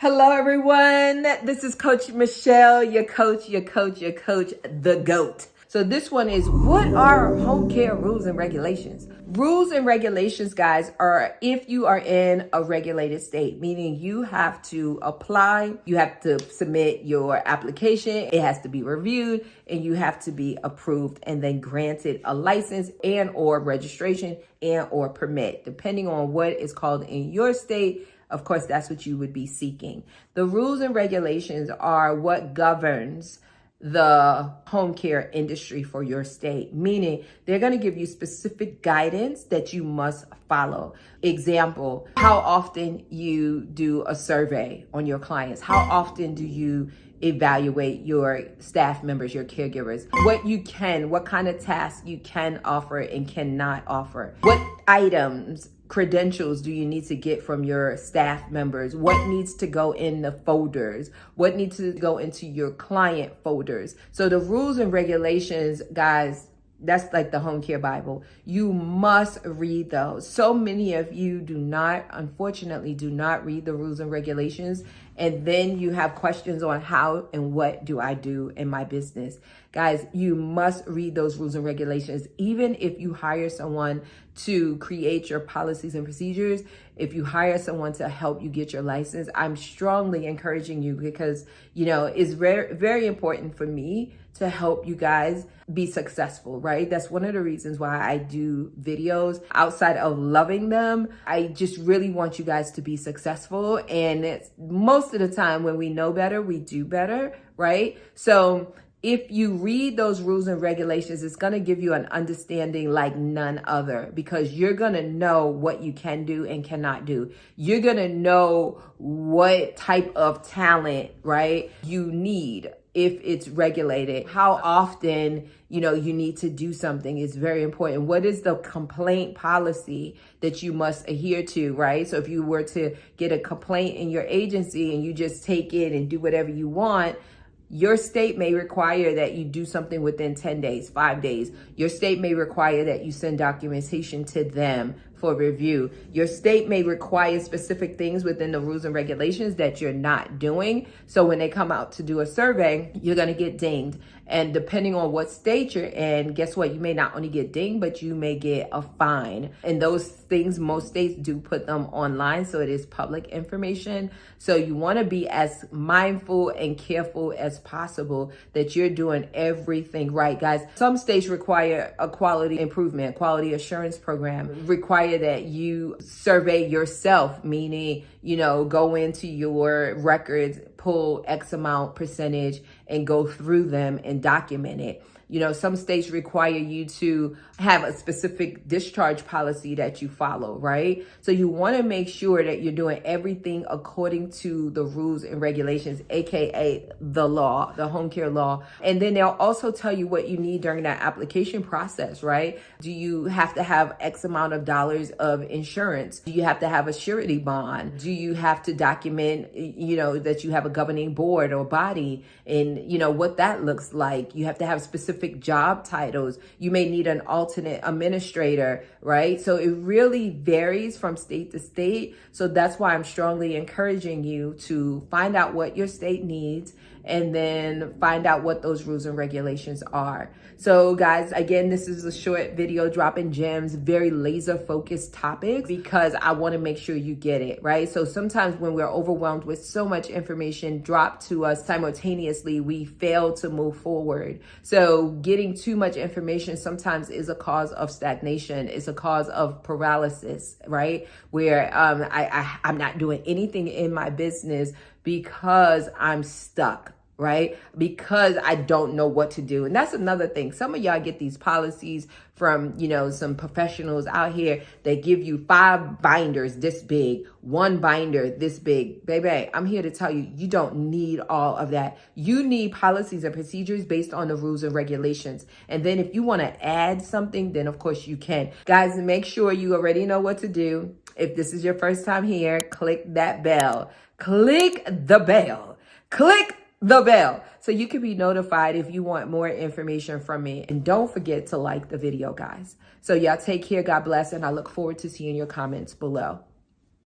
Hello, everyone. This is Coach Michele, your coach, the GOAT. So this one is, what are home care rules and regulations? Rules and regulations, guys, are if you are in a regulated state, meaning you have to apply, you have to submit your application, it has to be reviewed, and you have to be approved and then granted a license and or registration and or permit, depending on what is called in your state. Of course, that's what you would be seeking. The rules and regulations are what governs the home care industry for your state, meaning they're going to give you specific guidance that you must follow. Example, how often you do a survey on your clients, how often do you evaluate your staff members, your caregivers, what kind of tasks you can offer and cannot offer, what items, credentials do you need to get from your staff members, what needs to go in the folders, what needs to go into your client folders. So the rules and regulations, guys, that's like the home care Bible. You must read those. So many of you unfortunately do not read the rules and regulations. And then you have questions on how and what do I do in my business. Guys, you must read those rules and regulations. Even if you hire someone to create your policies and procedures, if you hire someone to help you get your license, I'm strongly encouraging you because, it's very, very important for me to help you guys be successful, right? That's one of the reasons why I do videos. Outside of loving them, I just really want you guys to be successful. And it's most of the time when we know better, we do better, right? So if you read those rules and regulations, it's going to give you an understanding like none other, because you're going to know what you can do and cannot do. You're going to know what type of talent, right, you need if it's regulated. How often, you need to do something is very important. What is the complaint policy that you must adhere to, right? So if you were to get a complaint in your agency and you just take it and do whatever you want, your state may require that you do something within 10 days, 5 days. Your state may require that you send documentation to them for review. Your state may require specific things within the rules and regulations that you're not doing. So when they come out to do a survey, you're going to get dinged. And depending on what state you're in, guess what? You may not only get dinged, but you may get a fine. And those things, most states do put them online, so it is public information. So you want to be as mindful and careful as possible that you're doing everything right, guys. Some states require a quality improvement, quality assurance program, require that you survey yourself, meaning, go into your records, pull X amount percentage and go through them and document it. Some states require you to have a specific discharge policy that you follow, right? So you want to make sure that you're doing everything according to the rules and regulations, AKA the law, the home care law. And then they'll also tell you what you need during that application process, right? Do you have to have X amount of dollars of insurance? Do you have to have a surety bond? Do you have to document, that you have a governing board or body and, what that looks like? You have to have specific job titles. You may need an alternate administrator, right? So it really varies from state to state. So that's why I'm strongly encouraging you to find out what your state needs and then find out what those rules and regulations are. So guys, again, this is a short video dropping gems, very laser focused topics because I want to make sure you get it, right? So sometimes when we're overwhelmed with so much information dropped to us simultaneously, we fail to move forward. So getting too much information sometimes is a cause of stagnation. It's a cause of paralysis, right? Where I'm not doing anything in my business because I'm stuck, right? Because I don't know what to do. And that's another thing. Some of y'all get these policies from, some professionals out here that give you 5 binders this big, 1 binder this big. Baby, I'm here to tell you, you don't need all of that. You need policies and procedures based on the rules and regulations. And then if you want to add something, then of course you can. Guys, make sure you already know what to do. If this is your first time here, click that bell. Click the bell. Click the bell so you can be notified if you want more information from me. And don't forget to like the video, guys. So y'all take care. God bless. And I look forward to seeing your comments below.